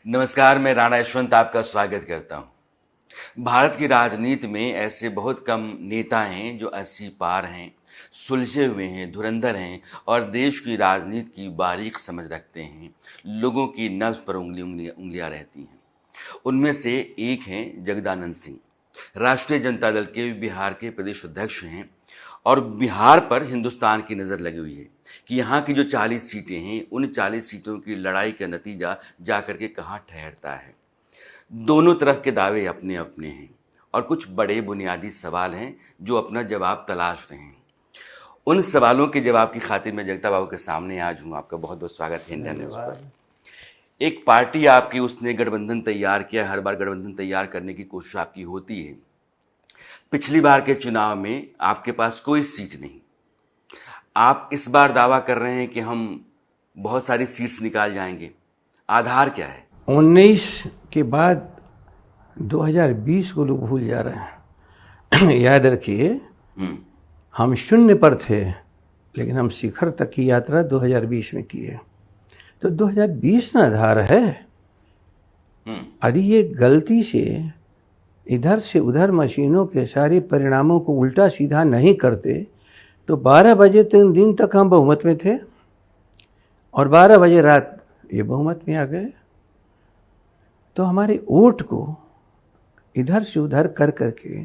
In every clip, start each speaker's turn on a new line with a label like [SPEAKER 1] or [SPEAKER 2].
[SPEAKER 1] नमस्कार, मैं राणा यशवंत आपका स्वागत करता हूं। भारत की राजनीति में ऐसे बहुत कम नेता हैं जो 80 पार हैं, सुलझे हुए हैं, धुरंधर हैं और देश की राजनीति की बारीक समझ रखते हैं। लोगों की नब्ज पर उंगलियां रहती हैं। उनमें से एक हैं जगदानंद सिंह। राष्ट्रीय जनता दल के बिहार के प्रदेश अध्यक्ष हैं और बिहार पर हिंदुस्तान की नज़र लगी हुई है कि यहाँ की जो 40 सीटें हैं, उन 40 सीटों की लड़ाई का नतीजा जा करके कहाँ ठहरता है। दोनों तरफ के दावे अपने अपने हैं और कुछ बड़े बुनियादी सवाल हैं जो अपना जवाब तलाश रहे हैं। उन सवालों के जवाब की खातिर मैं जगता बाबू के सामने आज हूँ। आपका बहुत बहुत स्वागत है इंडिया न्यूज़ पर। एक पार्टी आपकी, उसने गठबंधन तैयार किया। हर बार गठबंधन तैयार करने की कोशिश आपकी होती है। पिछली बार के चुनाव में आपके पास कोई सीट नहीं। आप इस बार दावा कर रहे हैं कि हम बहुत सारी सीट्स निकाल जाएंगे। आधार क्या है?
[SPEAKER 2] 19 के बाद 2020 को लोग भूल जा रहे हैं। याद रखिए, हम शून्य पर थे लेकिन हम शिखर तक की यात्रा 2020 में की है। तो 2020 ना आधार है। यदि ये गलती से इधर से उधर मशीनों के सारे परिणामों को उल्टा सीधा नहीं करते तो 12 बजे दिन तक हम बहुमत में थे और 12 बजे रात ये बहुमत में आ गए। तो हमारे वोट को इधर से उधर कर करके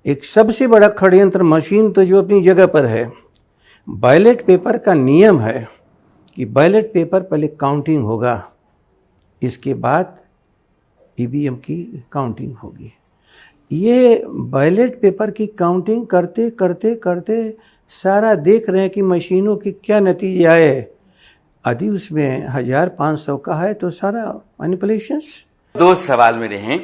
[SPEAKER 2] एक सबसे बड़ा षड्यंत्र मशीन तो जो अपनी जगह पर है। बैलेट पेपर का नियम है कि बैलेट पेपर पहले काउंटिंग होगा, इसके बाद ईवीएम की काउंटिंग होगी। ये बैलेट पेपर की काउंटिंग करते करते करते सारा देख रहे हैं कि मशीनों के क्या नतीजे आए। यदि उसमें 1500 का है तो सारा मैनिपुलेशंस।
[SPEAKER 1] दो सवाल मेरे हैं।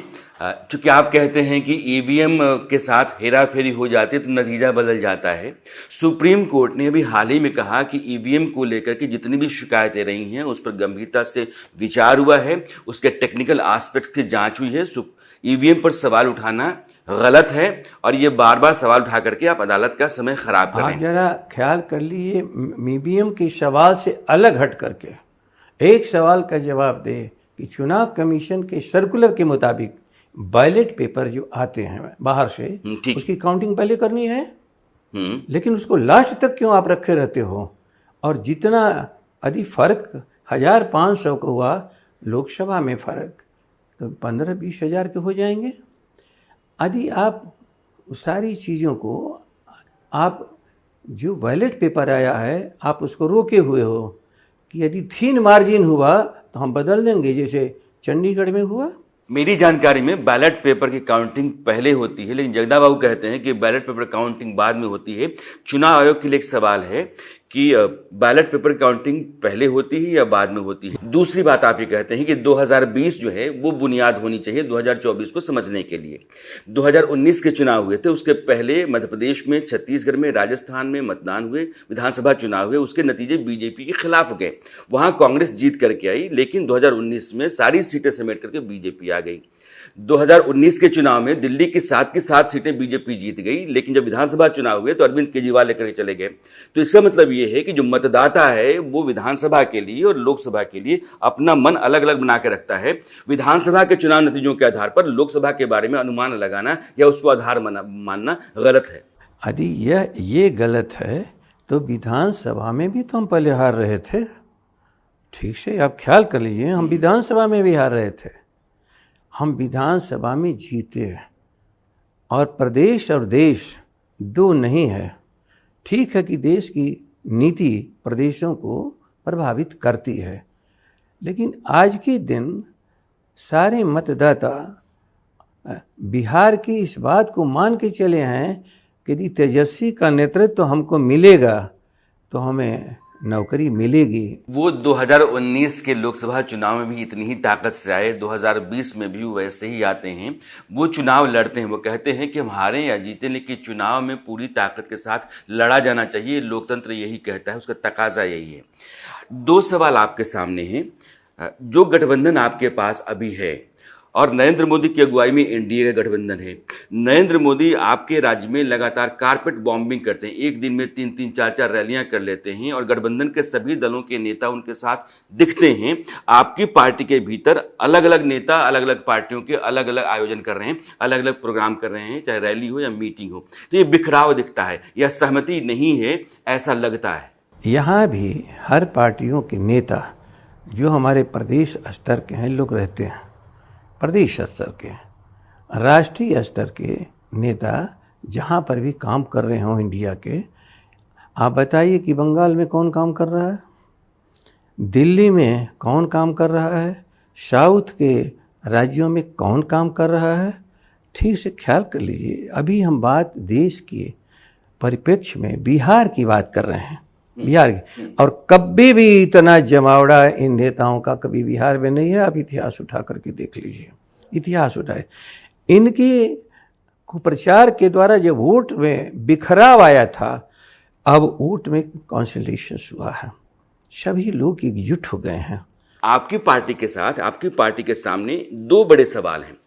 [SPEAKER 1] चूंकि आप कहते हैं कि ईवीएम के साथ हेराफेरी हो जाती है तो नतीजा बदल जाता है। सुप्रीम कोर्ट ने अभी हाल ही में कहा कि ईवीएम को लेकर के जितनी भी शिकायतें रही हैं उस पर गंभीरता से विचार हुआ है, उसके टेक्निकल एस्पेक्ट्स की जांच हुई है। ईवीएम पर सवाल उठाना गलत है और ये बार बार सवाल उठा करके आप अदालत का समय खराब कर रहे हैं।
[SPEAKER 2] आप जरा ख्याल कर लीजिए, ईवीएम के सवाल से अलग हट करके एक सवाल का जवाब दे कि चुनाव कमीशन के सर्कुलर के मुताबिक बैलेट पेपर जो आते हैं बाहर से उसकी काउंटिंग पहले करनी है। लेकिन उसको लास्ट तक क्यों आप रखे रहते हो? और जितना यदि फर्क 1500 का हुआ लोकसभा में फर्क तो 15-20 हज़ार के हो जाएंगे। यदि आप सारी चीज़ों को आप जो बैलेट पेपर आया है आप उसको रोके हुए हो कि यदि थीन मार्जिन हुआ तो हम बदल देंगे, जैसे चंडीगढ़ में हुआ।
[SPEAKER 1] मेरी जानकारी में बैलेट पेपर की काउंटिंग पहले होती है, लेकिन जगदा बाबू कहते हैं कि बैलेट पेपर काउंटिंग बाद में होती है। चुनाव आयोग के लिए एक सवाल है कि बैलेट पेपर काउंटिंग पहले होती है या बाद में होती है। दूसरी बात आप ये कहते हैं कि 2020 जो है वो बुनियाद होनी चाहिए 2024 को समझने के लिए। 2019 के चुनाव हुए थे, उसके पहले मध्य प्रदेश में, छत्तीसगढ़ में, राजस्थान में मतदान हुए, विधानसभा चुनाव हुए, उसके नतीजे बीजेपी के खिलाफ गए। वहां कांग्रेस जीत करके आई, लेकिन 2019 में सारी सीटें समेट करके बीजेपी आ गई। 2019 के चुनाव में दिल्ली की 7 की 7 सीटें बीजेपी जीत गई, लेकिन जब विधानसभा चुनाव हुए तो अरविंद केजरीवाल लेकर चले गए। तो इसका मतलब ये है कि जो मतदाता है वो विधानसभा के लिए और लोकसभा के लिए अपना मन अलग अलग बना के रखता है। विधानसभा के चुनाव नतीजों के आधार पर लोकसभा के बारे में अनुमान लगाना या उसको आधार मानना गलत है।
[SPEAKER 2] यदि ये गलत है तो विधानसभा में भी तो हम पहले हार रहे थे। ठीक से आप ख्याल कर लीजिए, हम विधानसभा में भी हार रहे थे। हम विधानसभा में जीते और प्रदेश और देश दो नहीं है। ठीक है कि देश की नीति प्रदेशों को प्रभावित करती है, लेकिन आज के दिन सारे मतदाता बिहार की इस बात को मान के चले हैं कि यदि तेजस्वी का नेतृत्व हमको मिलेगा तो हमें नौकरी मिलेगी।
[SPEAKER 1] वो 2019 के लोकसभा चुनाव में भी इतनी ही ताकत से आए, 2020 में भी वैसे ही आते हैं। वो चुनाव लड़ते हैं, वो कहते हैं कि हम हारें या जीतें लेकिन चुनाव में पूरी ताकत के साथ लड़ा जाना चाहिए। लोकतंत्र यही कहता है, उसका तकाजा यही है। दो सवाल आपके सामने हैं। जो गठबंधन आपके पास अभी है और नरेंद्र मोदी की अगुवाई में एनडीए का गठबंधन है। नरेंद्र मोदी आपके राज्य में लगातार कारपेट बॉम्बिंग करते हैं, एक दिन में 3-3, 4-4 रैलियां कर लेते हैं और गठबंधन के सभी दलों के नेता उनके साथ दिखते हैं। आपकी पार्टी के भीतर अलग अलग नेता अलग अलग पार्टियों के अलग अलग आयोजन कर रहे हैं, अलग अलग प्रोग्राम कर रहे हैं, चाहे रैली हो या मीटिंग हो। तो ये बिखराव दिखता है, यह सहमति नहीं है, ऐसा लगता है।
[SPEAKER 2] यहाँ भी हर पार्टियों के नेता जो हमारे प्रदेश स्तर के हैं लोग रहते हैं, प्रदेश स्तर के, राष्ट्रीय स्तर के नेता जहाँ पर भी काम कर रहे हों इंडिया के। आप बताइए कि बंगाल में कौन काम कर रहा है, दिल्ली में कौन काम कर रहा है, साउथ के राज्यों में कौन काम कर रहा है। ठीक से ख्याल कर लीजिए। अभी हम बात देश के परिप्रेक्ष्य में बिहार की बात कर रहे हैं, बिहार की, और कभी भी इतना जमावड़ा इन नेताओं का कभी बिहार में नहीं है। आप इतिहास उठा करके देख लीजिए, इतिहास उठाए। इनके कुप्रचार के द्वारा जब वोट में बिखराव आया था, अब वोट में कॉन्सोलिडेशन हुआ है, सभी लोग एकजुट हो गए हैं।
[SPEAKER 1] आपकी पार्टी के साथ, आपकी पार्टी के सामने दो बड़े सवाल हैं।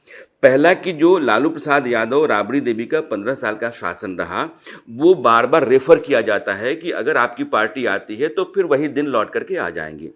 [SPEAKER 1] पहला कि जो लालू प्रसाद यादव, राबड़ी देवी का 15 साल का शासन रहा, वो बार बार रेफर किया जाता है कि अगर आपकी पार्टी आती है तो फिर वही दिन लौट करके आ जाएंगे।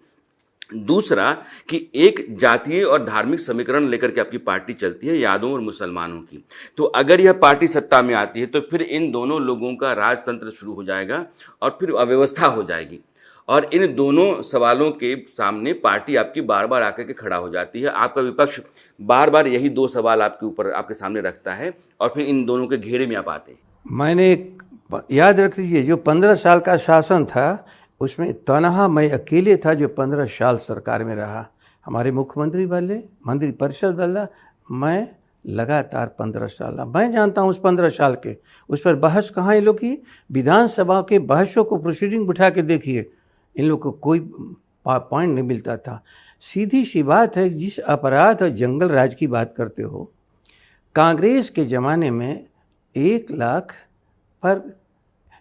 [SPEAKER 1] दूसरा कि एक जातीय और धार्मिक समीकरण लेकर के आपकी पार्टी चलती है, यादवों और मुसलमानों की। तो अगर यह पार्टी सत्ता में आती है तो फिर इन दोनों लोगों का राजतंत्र शुरू हो जाएगा और फिर अव्यवस्था हो जाएगी। और इन दोनों सवालों के सामने पार्टी आपकी बार बार आकर के खड़ा हो जाती है। आपका विपक्ष बार बार यही दो सवाल आपके ऊपर, आपके सामने रखता है और फिर इन दोनों के घेरे में आप आते हैं।
[SPEAKER 2] मैंने याद रख लीजिए, जो 15 साल का शासन था उसमें तनहा मैं अकेले था जो 15 साल सरकार में रहा। हमारे मुख्यमंत्री वाले, मंत्री परिषद वाला, मैं लगातार 15 साल। मैं जानता हूँ उस 15 साल के, उस पर बहस कहाँ इन लोग की। विधानसभा के बहसों को प्रोसीडिंग उठा के देखिए, इन लोग को कोई पॉइंट नहीं मिलता था। सीधी सी बात है, जिस अपराध और जंगल राज की बात करते हो, कांग्रेस के ज़माने में 1 लाख पर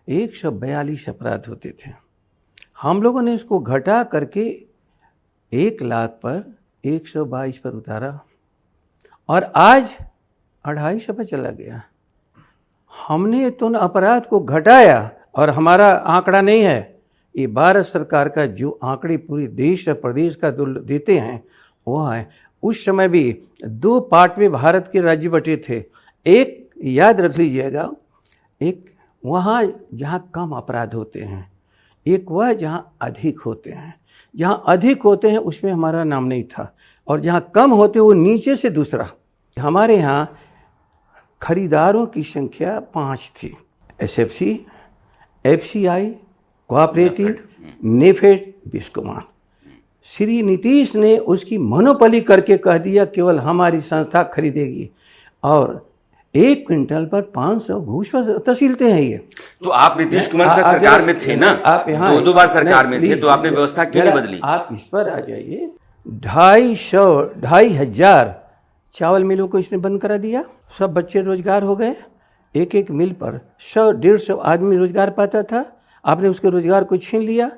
[SPEAKER 2] 142 अपराध होते थे। हम लोगों ने इसको घटा करके 1 लाख पर 122 पर उतारा और आज 250 पर चला गया। हमने तो अपराध को घटाया और हमारा आंकड़ा नहीं है, ये भारत सरकार का जो आंकड़े पूरे देश और प्रदेश का देते हैं वो है। उस समय भी 2 पार्ट में भारत के राज्य बटे थे। एक याद रख लीजिएगा, एक वहाँ जहाँ कम अपराध होते हैं, एक वह जहाँ अधिक होते हैं। जहाँ अधिक होते हैं उसमें हमारा नाम नहीं था, और जहाँ कम होते वो नीचे से दूसरा। हमारे यहाँ खरीदारों की संख्या 5 थी, SFC, FCI, cooperative, NAFED, Biscomaun. Shri Nitish ने उसकी मोनोपोली करके कह दिया केवल हमारी संस्था खरीदेगी, और 1 क्विंटल पर 500 घूस तहसीलते हैं ये।
[SPEAKER 1] तो आप नीतीश कुमार से सरकार में थे ना, आप यहाँ 2 बार सरकार में थे, तो आपने व्यवस्था क्यों नहीं बदली?
[SPEAKER 2] आप इस पर आ जाइए। 2,500 चावल मिलों को इसने बंद करा दिया, सब बच्चे रोजगार हो गए। एक मिल पर 100-150 आदमी रोजगार पाता था, आपने उसके रोजगार को छीन लिया।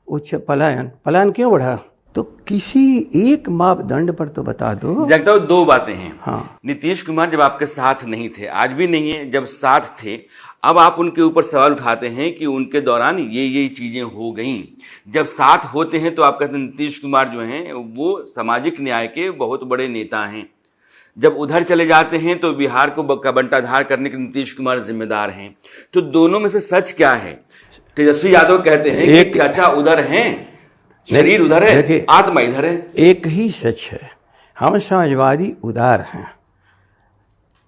[SPEAKER 2] उच्च पलायन क्यों बढ़ा? तो किसी एक मापदंड पर तो बता दो।
[SPEAKER 1] जगताओ, 2 बातें हैं।
[SPEAKER 2] हाँ,
[SPEAKER 1] नीतीश कुमार जब आपके साथ नहीं थे, आज भी नहीं है, जब साथ थे, अब आप उनके ऊपर सवाल उठाते हैं कि उनके दौरान ये चीजें हो गईं। जब साथ होते हैं तो आप कहते हैं नीतीश कुमार जो हैं वो सामाजिक न्याय के बहुत बड़े नेता हैं। जब उधर चले जाते हैं तो बिहार को बंटाधार करने के नीतीश कुमार जिम्मेदार हैं। तो दोनों में से सच क्या है? तेजस्वी यादव कहते हैं कि चाचा उधर हैं, शरीर उधर है, आत्मा इधर है।
[SPEAKER 2] एक ही सच है, हम समाजवादी उदार हैं।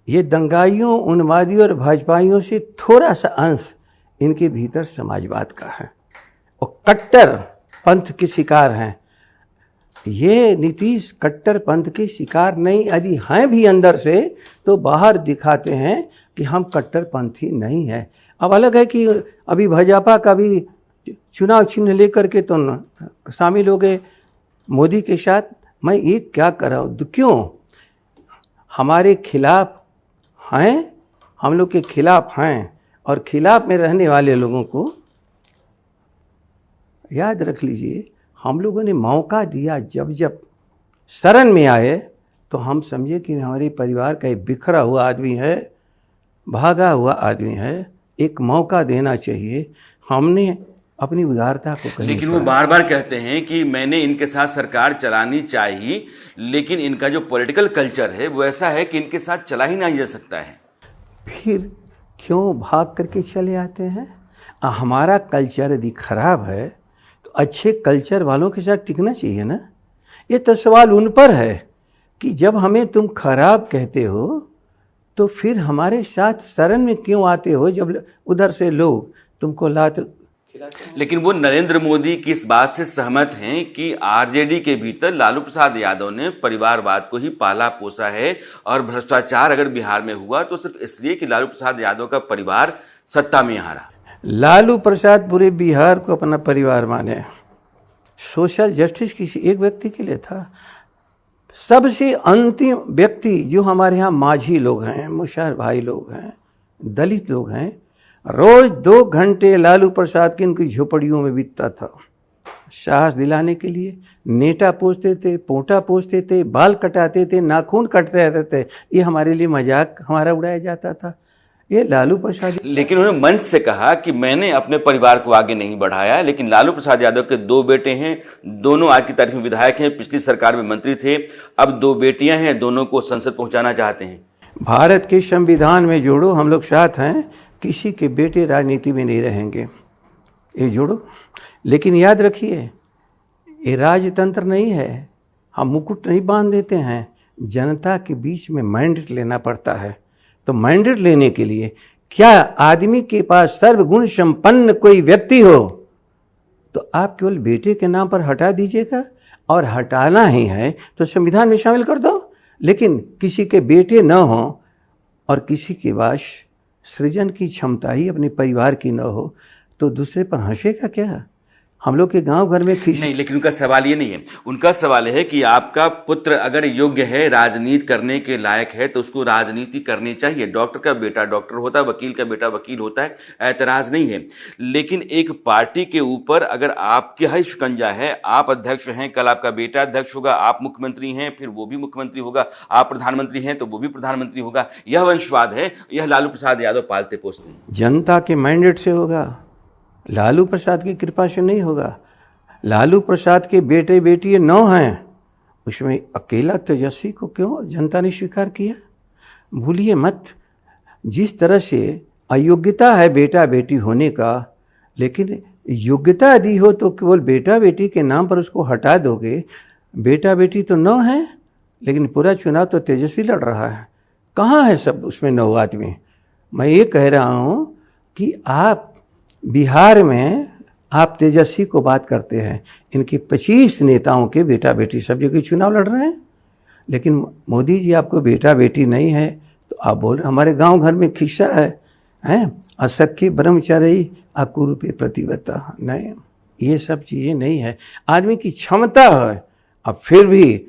[SPEAKER 2] ये दंगाइयों, उन्मादियों और भाजपाइयों से थोड़ा सा अंश इनके भीतर समाजवाद का है, और कट्टर पंथ के शिकार हैं। ये नीतीश कट्टर पंथ के शिकार नहीं, यदि हैं भी अंदर से तो बाहर दिखाते हैं कि हम कट्टरपंथी नहीं है। अब अलग है कि अभी भाजपा का भी चुनाव चिन्ह लेकर के तो शामिल हो गए मोदी के साथ। मैं ये क्या कर रहा हूँ? क्यों हमारे खिलाफ हैं, हम लोग के खिलाफ हैं, और खिलाफ में रहने वाले लोगों को याद रख लीजिए, हम लोगों ने मौका दिया। जब शरण में आए तो हम समझे कि हमारे परिवार का एक बिखरा हुआ आदमी है, भागा हुआ आदमी है, एक मौका देना चाहिए। हमने अपनी उदारता को कहीं
[SPEAKER 1] लेकिन वो बार बार कहते हैं कि मैंने इनके साथ सरकार चलानी चाहिए, लेकिन इनका जो पॉलिटिकल कल्चर है वो ऐसा है कि इनके साथ चला ही नहीं जा सकता है।
[SPEAKER 2] फिर क्यों भाग करके चले आते हैं? हमारा कल्चर यदि खराब है तो अच्छे कल्चर वालों के साथ टिकना चाहिए ना। ये तो सवाल उन पर है कि जब हमें तुम खराब कहते हो तो फिर हमारे साथ शरण में क्यों आते हो जब उधर से लोग तुमको लात।
[SPEAKER 1] लेकिन वो नरेंद्र मोदी की इस बात से सहमत हैं कि आरजेडी के भीतर लालू प्रसाद यादव ने परिवारवाद को ही पाला पोसा है और भ्रष्टाचार अगर बिहार में हुआ तो सिर्फ इसलिए कि लालू प्रसाद यादव का परिवार सत्ता में यहाँ रहा।
[SPEAKER 2] लालू प्रसाद पूरे बिहार को अपना परिवार माने। सोशल जस्टिस किसी एक व्यक्ति के लिए था। सबसे अंतिम व्यक्ति जो हमारे यहाँ माझी लोग हैं, मुशहर भाई लोग हैं, दलित लोग हैं, रोज 2 घंटे लालू प्रसाद की उनकी झोपड़ियों में बीतता था। साहस दिलाने के लिए नेटा पोंछते थे, पोंटा पोंछते थे, बाल कटाते थे, नाखून कटते रहते थे। ये हमारे लिए मजाक हमारा उड़ाया जाता था। ये लालू प्रसाद।
[SPEAKER 1] लेकिन उन्होंने मंच से कहा कि मैंने अपने परिवार को आगे नहीं बढ़ाया, लेकिन लालू प्रसाद यादव के 2 बेटे हैं, दोनों आज की तारीख में विधायक हैं, पिछली सरकार में मंत्री थे, अब 2 बेटियां हैं, दोनों को संसद पहुंचाना चाहते हैं।
[SPEAKER 2] भारत के संविधान में जोड़ो, हम लोग साथ हैं, किसी के बेटे राजनीति में नहीं रहेंगे, ये जोड़ो। लेकिन याद रखिए ये राजतंत्र नहीं है, हम मुकुट नहीं बांध देते हैं, जनता के बीच में मैंडेट लेना पड़ता है। तो मैंडेट लेने के लिए क्या आदमी के पास सर्वगुण संपन्न कोई व्यक्ति हो तो आप केवल बेटे के नाम पर हटा दीजिएगा, और हटाना ही है तो संविधान में शामिल कर दो। लेकिन किसी के बेटे न हो और किसी के पास सृजन की क्षमता ही अपने परिवार की न हो तो दूसरे पर हंसेगा क्या? हम लोग के गांव घर में
[SPEAKER 1] नहीं, लेकिन उनका सवाल ये नहीं है। उनका सवाल है कि आपका पुत्र अगर योग्य है, राजनीति करने के लायक है, तो उसको राजनीति करनी चाहिए। डॉक्टर का बेटा डॉक्टर होता है, वकील का बेटा वकील होता है, ऐतराज नहीं है। लेकिन एक पार्टी के ऊपर अगर आपके ही शिकंजा है, आप अध्यक्ष हैं, कल आपका बेटा अध्यक्ष होगा, आप मुख्यमंत्री हैं, फिर वो भी मुख्यमंत्री होगा, आप प्रधानमंत्री हैं तो वो भी प्रधानमंत्री होगा। यह वंशवाद है, यह लालू प्रसाद यादव पालते पोसते हैं।
[SPEAKER 2] जनता के मैंडेट से होगा, लालू प्रसाद की कृपा से नहीं होगा। लालू प्रसाद के बेटे बेटी 9 हैं, उसमें अकेला तेजस्वी को क्यों जनता ने स्वीकार किया? भूलिए मत, जिस तरह से अयोग्यता है बेटा बेटी होने का, लेकिन योग्यता यदि हो तो केवल बेटा बेटी के नाम पर उसको हटा दोगे। बेटा बेटी तो 9 हैं, लेकिन पूरा चुनाव तो तेजस्वी लड़ रहा है। कहाँ है सब उसमें 9 आदमी? मैं ये कह रहा हूँ कि आप बिहार में आप तेजस्वी को बात करते हैं, इनके 25 नेताओं के बेटा बेटी सब जगह चुनाव लड़ रहे हैं। लेकिन मोदी जी आपको बेटा बेटी नहीं है तो आप बोल रहे हमारे गांव घर में खिस्सा है असख्य ब्रह्मचारी अकुरूपे प्रतिबद्धता। नहीं, ये सब चीज़ें नहीं है। आदमी की क्षमता है, अब फिर भी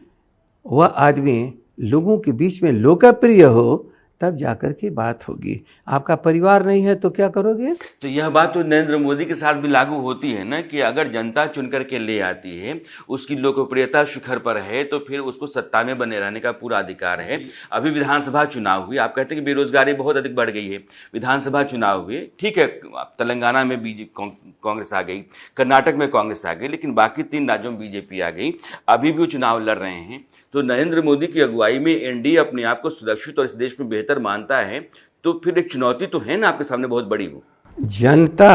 [SPEAKER 2] वह आदमी लोगों के बीच में लोकप्रिय हो तब जाकर के बात होगी। आपका परिवार नहीं है तो क्या करोगे?
[SPEAKER 1] तो यह बात तो नरेंद्र मोदी के साथ भी लागू होती है ना कि अगर जनता चुन करके ले आती है, उसकी लोकप्रियता शिखर पर है, तो फिर उसको सत्ता में बने रहने का पूरा अधिकार है। अभी विधानसभा चुनाव हुई, आप कहते हैं कि बेरोजगारी बहुत अधिक बढ़ गई है। विधानसभा चुनाव हुए, ठीक है, तेलंगाना में कांग्रेस आ गई, कर्नाटक में कांग्रेस आ गई, लेकिन बाकी 3 राज्यों में बीजेपी आ गई। अभी भी वो चुनाव लड़ रहे हैं। तो नरेंद्र मोदी की अगुवाई में एनडीए अपने आप को सुरक्षित और इस देश में बेहतर मानता है, तो फिर एक चुनौती तो है ना आपके सामने बहुत बड़ी। वो
[SPEAKER 2] जनता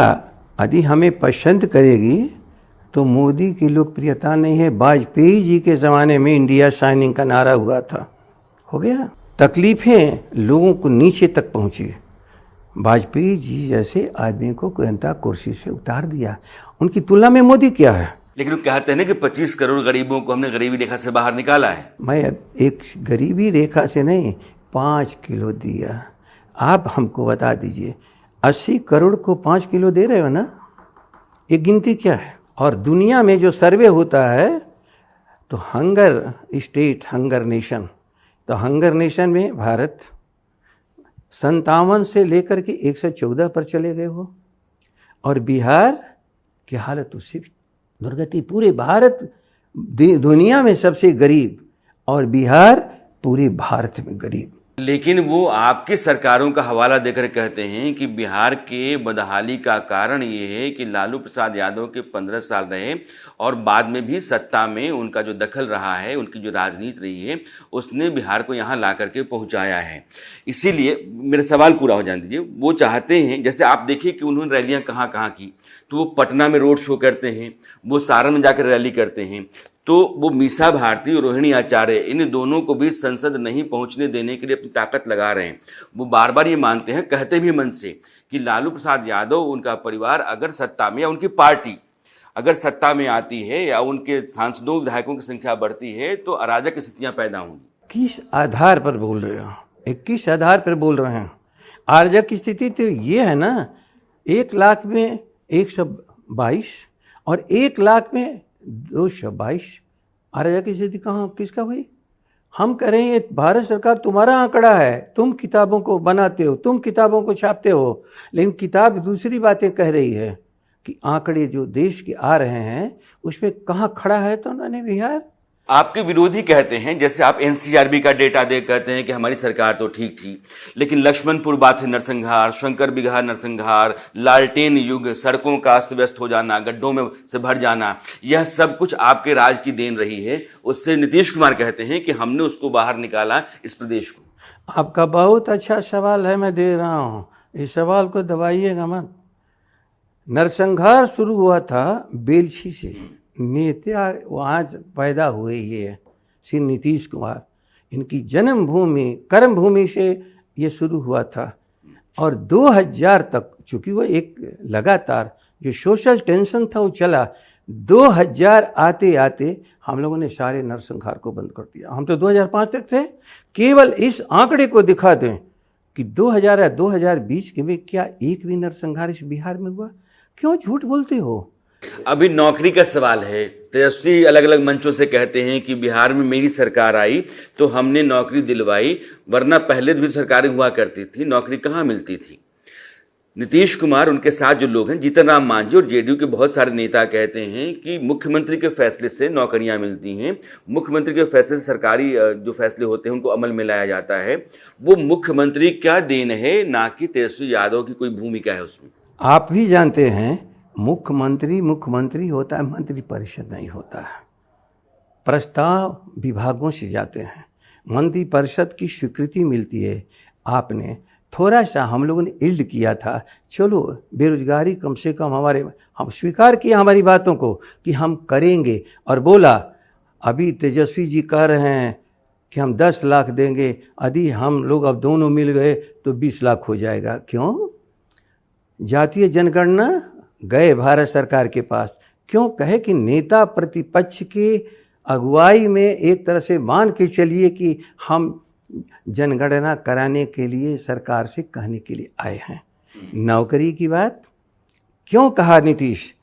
[SPEAKER 2] यदि हमें पसंद करेगी तो मोदी की लोकप्रियता नहीं है। वाजपेयी जी के ज़माने में इंडिया शाइनिंग का नारा हुआ था, हो गया। तकलीफें लोगों को नीचे तक पहुंची। वाजपेयी जी जैसे आदमी को जनता कुर्सी से उतार दिया, उनकी तुलना में मोदी क्या है?
[SPEAKER 1] लेकिन वो कहते हैं ना कि 25 करोड़ गरीबों को हमने गरीबी रेखा से बाहर निकाला है।
[SPEAKER 2] मैं एक गरीबी रेखा से नहीं, 5 किलो दिया। आप हमको बता दीजिए, 80 करोड़ को 5 किलो दे रहे हो ना, ये गिनती क्या है? और दुनिया में जो सर्वे होता है तो हंगर स्टेट, हंगर नेशन, तो हंगर नेशन में भारत 57 से लेकर के 114 पर चले गए हो, और बिहार की हालत उससे भी दुर्गति। पूरे भारत दुनिया में सबसे गरीब और बिहार पूरे भारत में गरीब।
[SPEAKER 1] लेकिन वो आपकी सरकारों का हवाला देकर कहते हैं कि बिहार के बदहाली का कारण ये है कि लालू प्रसाद यादव के 15 साल रहे और बाद में भी सत्ता में उनका जो दखल रहा है, उनकी जो राजनीति रही है, उसने बिहार को यहाँ ला करके पहुँचाया है। इसीलिए मेरा सवाल पूरा हो जाने दीजिए। वो चाहते हैं, जैसे आप देखिए कि उन्होंने रैलियाँ कहाँ कहाँ की, तो वो पटना में रोड शो करते हैं, वो सारण में जाकर रैली करते हैं, तो वो मीसा भारती और रोहिणी आचार्य, इन दोनों को भी संसद नहीं पहुंचने देने के लिए अपनी ताकत लगा रहे हैं। वो बार बार ये मानते हैं, कहते भी मन से, कि लालू प्रसाद यादव, उनका परिवार अगर सत्ता में, या उनकी पार्टी अगर सत्ता में आती है, या उनके सांसदों विधायकों की संख्या बढ़ती है, तो अराजक स्थितियां पैदा होंगी।
[SPEAKER 2] किस आधार पर बोल रहे हो? किस आधार पर बोल रहे हैं? अराजक की स्थिति तो ये है ना, 1 लाख में 122 और 1 लाख में 222। अराजक की स्थिति कहाँ, किसका भाई? हम कह रहे हैं ये भारत सरकार तुम्हारा आंकड़ा है, तुम किताबों को बनाते हो, तुम किताबों को छापते हो, लेकिन किताब दूसरी बातें कह रही है कि आंकड़े जो देश के आ रहे हैं उसमें कहाँ खड़ा है तो उन्होंने बिहार।
[SPEAKER 1] आपके विरोधी कहते हैं, जैसे आप एनसीआरबी का डेटा दे कहते हैं कि हमारी सरकार तो ठीक थी, लेकिन लक्ष्मणपुर बाथे नरसंहार, शंकर बिगहा नरसंहार, लालटेन युग, सड़कों का अस्त व्यस्त हो जाना, गड्ढों में से भर जाना, यह सब कुछ आपके राज की देन रही है। उससे नीतीश कुमार कहते हैं कि हमने उसको बाहर निकाला, इस प्रदेश को।
[SPEAKER 2] आपका बहुत अच्छा सवाल है, मैं दे रहा हूँ, इस सवाल को दबाइएगा मत। नरसंहार शुरू हुआ था बेलछी से, नेता वहाँ पैदा हुए ये श्री नीतीश कुमार, इनकी जन्मभूमि कर्मभूमि से ये शुरू हुआ था। और 2000 तक, चूँकि वो एक लगातार जो सोशल टेंशन था वो चला, 2000 आते आते हम लोगों ने सारे नरसंहार को बंद कर दिया। हम तो 2005 तक थे। केवल इस आंकड़े को दिखा दें कि 2000 या 2020 के में क्या एक भी नरसंहार इस बिहार में हुआ? क्यों झूठ बोलते हो?
[SPEAKER 1] अभी नौकरी का सवाल है। तेजस्वी अलग अलग मंचों से कहते हैं कि बिहार में मेरी सरकार आई तो हमने नौकरी दिलवाई, वरना पहले भी सरकारें हुआ करती थी, नौकरी कहाँ मिलती थी। नीतीश कुमार, उनके साथ जो लोग हैं, जीतन राम मांझी और जेडीयू के बहुत सारे नेता कहते हैं कि मुख्यमंत्री के फैसले से नौकरियां मिलती हैं, मुख्यमंत्री के फैसले से सरकारी जो फैसले होते हैं उनको अमल में लाया जाता है। वो मुख्यमंत्री क्या देन है, ना कि तेजस्वी यादव की कोई भूमिका है उसमें।
[SPEAKER 2] आप भी जानते हैं मुख्यमंत्री होता है, मंत्री परिषद नहीं होता है। प्रस्ताव विभागों से जाते हैं, मंत्री परिषद की स्वीकृति मिलती है। आपने थोड़ा सा, हम लोगों ने इल्ड किया था, चलो बेरोजगारी कम से कम हम स्वीकार किया हमारी बातों को कि हम करेंगे, और बोला अभी तेजस्वी जी कह रहे हैं कि हम 10 लाख देंगे, यदि हम लोग अब दोनों मिल गए तो 20 लाख हो जाएगा। क्यों? जातीय जनगणना गए भारत सरकार के पास, क्यों? कहे कि नेता प्रतिपक्ष की अगुवाई में एक तरह से मान के चलिए कि हम जनगणना कराने के लिए सरकार से कहने के लिए आए हैं। नौकरी की बात क्यों कहा नीतीश?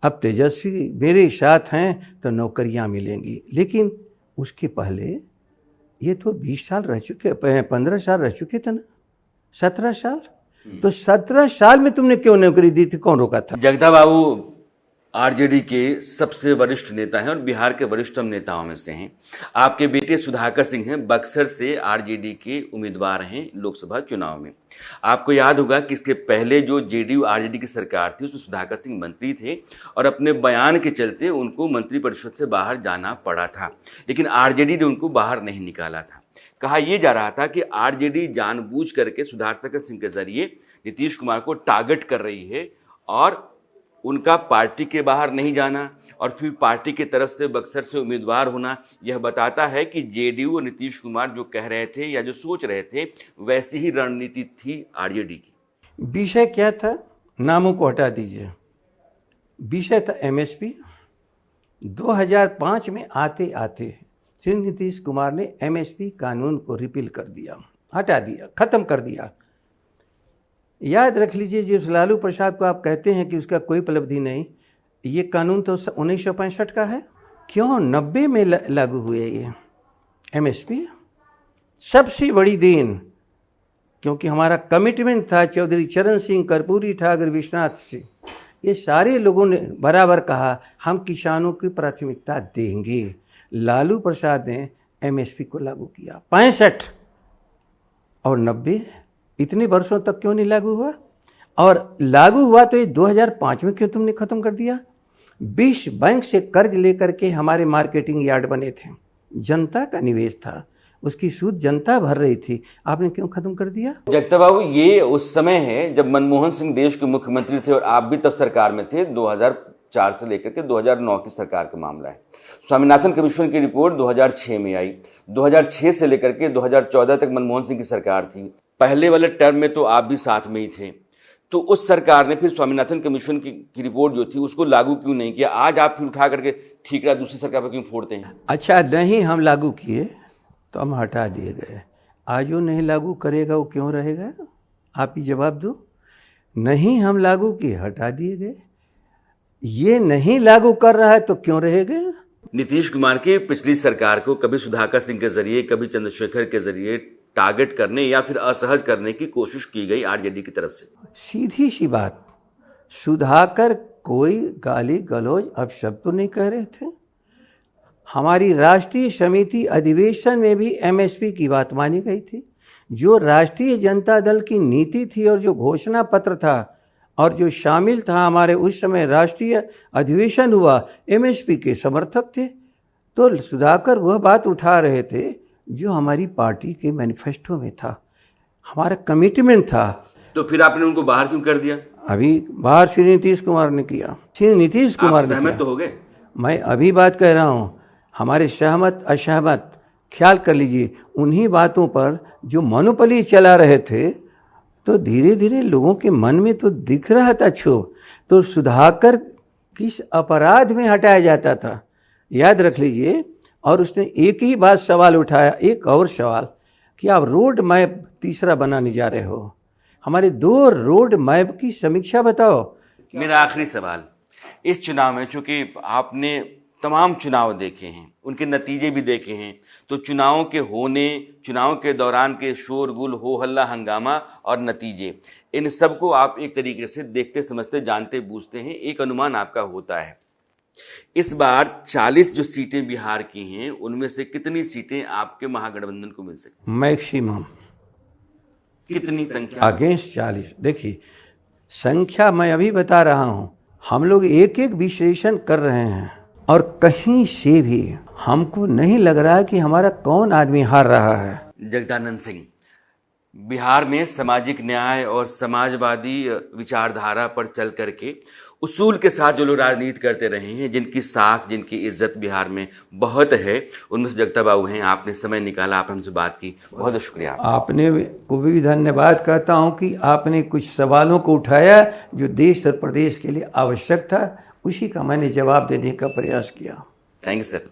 [SPEAKER 2] अब तेजस्वी मेरे साथ हैं तो नौकरियां मिलेंगी, लेकिन उसके पहले ये तो 20 साल रह चुके, 15 साल रह चुके थे ना, 17 साल। तो 17 साल में तुमने क्यों नौकरी दी थी? कौन रोका था?
[SPEAKER 1] जगदा बाबू आरजेडी के सबसे वरिष्ठ नेता हैं और बिहार के वरिष्ठतम नेताओं में से हैं। आपके बेटे सुधाकर सिंह हैं, बक्सर से आरजेडी के उम्मीदवार हैं लोकसभा चुनाव में। आपको याद होगा कि इसके पहले जो जेडीयू आरजेडी की सरकार थी उसमें सुधाकर सिंह मंत्री थे और अपने बयान के चलते उनको मंत्रिपरिषद से बाहर जाना पड़ा था, लेकिन आरजेडी ने उनको बाहर नहीं निकाला था। कहा यह जा रहा था कि आरजेडी जानबूझ करके सुधाकर सिंह के जरिए नीतीश कुमार को टारगेट कर रही है और उनका पार्टी के बाहर नहीं जाना और फिर पार्टी की तरफ से बक्सर से उम्मीदवार होना, यह बताता है कि जेडीयू और नीतीश कुमार जो कह रहे थे या जो सोच रहे थे वैसी ही रणनीति थी आरजेडी की।
[SPEAKER 2] विषय क्या था? नामों को हटा दीजिए। विषय था एमएसपी। 2005 में आते आते श्री नीतीश कुमार ने एमएसपी कानून को रिपील कर दिया, हटा दिया, खत्म कर दिया। याद रख लीजिए, जिस लालू प्रसाद को आप कहते हैं कि उसका कोई उपलब्धि नहीं, ये कानून तो 1965 का है। क्यों 90 में लागू हुए ये एमएसपी? सबसे बड़ी देन, क्योंकि हमारा कमिटमेंट था चौधरी चरण सिंह, कर्पूरी ठाकुर, विश्वनाथ से, ये सारे लोगों ने बराबर कहा हम किसानों की प्राथमिकता देंगे। लालू प्रसाद ने एमएसपी को लागू किया। 65 और 90 इतने वर्षों तक क्यों नहीं लागू हुआ? और लागू हुआ तो ये 2005 में क्यों तुमने खत्म कर दिया? 20 बैंक से कर्ज लेकर के हमारे मार्केटिंग यार्ड बने थे, जनता का निवेश था, उसकी सूद जनता भर रही थी, आपने क्यों खत्म कर दिया?
[SPEAKER 1] जगताप बाबू, ये उस समय है जब मनमोहन सिंह देश के मुख्यमंत्री थे और आप भी तब सरकार में थे। 2004 से लेकर के 2009 की सरकार का मामला है। स्वामीनाथन कमीशन की रिपोर्ट 2006 में आई। 2006 से लेकर के 2014 तक मनमोहन सिंह की सरकार थी। पहले वाले टर्म में तो आप भी साथ में ही थे। तो उस सरकार ने फिर स्वामीनाथन कमीशन की रिपोर्ट जो थी उसको लागू क्यों नहीं किया? आज आप फिर उठा करके ठीकरा दूसरी सरकार पर क्यों फोड़ते हैं?
[SPEAKER 2] अच्छा, नहीं हम लागू किए तो हम हटा दिए गए। आज वो नहीं लागू करेगा, वो क्यों रहेगा? आप ही जवाब दो। नहीं हम लागू किए, हटा दिए गए। ये नहीं लागू कर रहा है तो क्यों रहेगा?
[SPEAKER 1] नीतीश कुमार की पिछली सरकार को कभी सुधाकर सिंह के जरिए, कभी चंद्रशेखर के जरिए टारगेट करने या फिर असहज करने की कोशिश की गई आरजेडी की तरफ से।
[SPEAKER 2] सीधी सी बात, सुधाकर कोई गाली गलौज अपशब्द तो नहीं कह रहे थे। हमारी राष्ट्रीय समिति अधिवेशन में भी एमएसपी की बात मानी गई थी। जो राष्ट्रीय जनता दल की नीति थी और जो घोषणा पत्र था और जो शामिल था, हमारे उस समय राष्ट्रीय अधिवेशन हुआ, एमएसपी के समर्थक थे। तो सुधाकर वह बात उठा रहे थे जो हमारी पार्टी के मैनिफेस्टो में था, हमारा कमिटमेंट था।
[SPEAKER 1] तो फिर आपने उनको बाहर क्यों कर दिया?
[SPEAKER 2] अभी बाहर श्री नीतीश कुमार ने किया। श्री नीतीश कुमार ने
[SPEAKER 1] सहमत तो हो गए?
[SPEAKER 2] मैं अभी बात कह रहा हूँ, हमारे सहमत असहमत ख्याल कर लीजिए। उन्हीं बातों पर जो मोनोपोली चला रहे थे तो धीरे धीरे लोगों के मन में तो दिख रहा था क्षोभ। तो सुधाकर किस अपराध में हटाया जाता था, याद रख लीजिए। और उसने एक ही बात सवाल उठाया, एक और सवाल कि आप रोड मैप तीसरा बनाने जा रहे हो, हमारे 2 रोड मैप की समीक्षा बताओ।
[SPEAKER 1] मेरा आखिरी सवाल, इस चुनाव में चूंकि आपने तमाम चुनाव देखे हैं, उनके नतीजे भी देखे हैं, तो चुनाव के होने, चुनाव के दौरान के शोरगुल, हो हल्ला, हंगामा और नतीजे, इन सब को आप एक तरीके से देखते समझते जानते बूझते हैं, एक अनुमान आपका होता है। इस बार 40 जो सीटें बिहार की हैं, उनमें से कितनी सीटें आपके महागठबंधन को मिल सकती?
[SPEAKER 2] मैक्सिमम
[SPEAKER 1] कितनी संख्या?
[SPEAKER 2] अगेंस्ट 40। देखिए संख्या मैं अभी बता रहा हूँ, हम लोग एक एक विश्लेषण कर रहे हैं और कहीं से भी हमको नहीं लग रहा है कि हमारा कौन आदमी हार रहा है।
[SPEAKER 1] जगदानंद सिंह, बिहार में सामाजिक न्याय और समाजवादी विचारधारा पर चल करके उसूल के साथ जो लोग राजनीति करते रहे हैं, जिनकी साख, जिनकी इज्जत बिहार में बहुत है, उनमें से जगताप बाबू हैं। आपने समय निकाला, आपने हमसे बात की, बहुत बहुत शुक्रिया।
[SPEAKER 2] आपने को भी धन्यवाद कहता हूं कि आपने कुछ सवालों को उठाया जो देश और प्रदेश के लिए आवश्यक था, उसी का मैंने जवाब देने का प्रयास किया।
[SPEAKER 1] Thank you sir.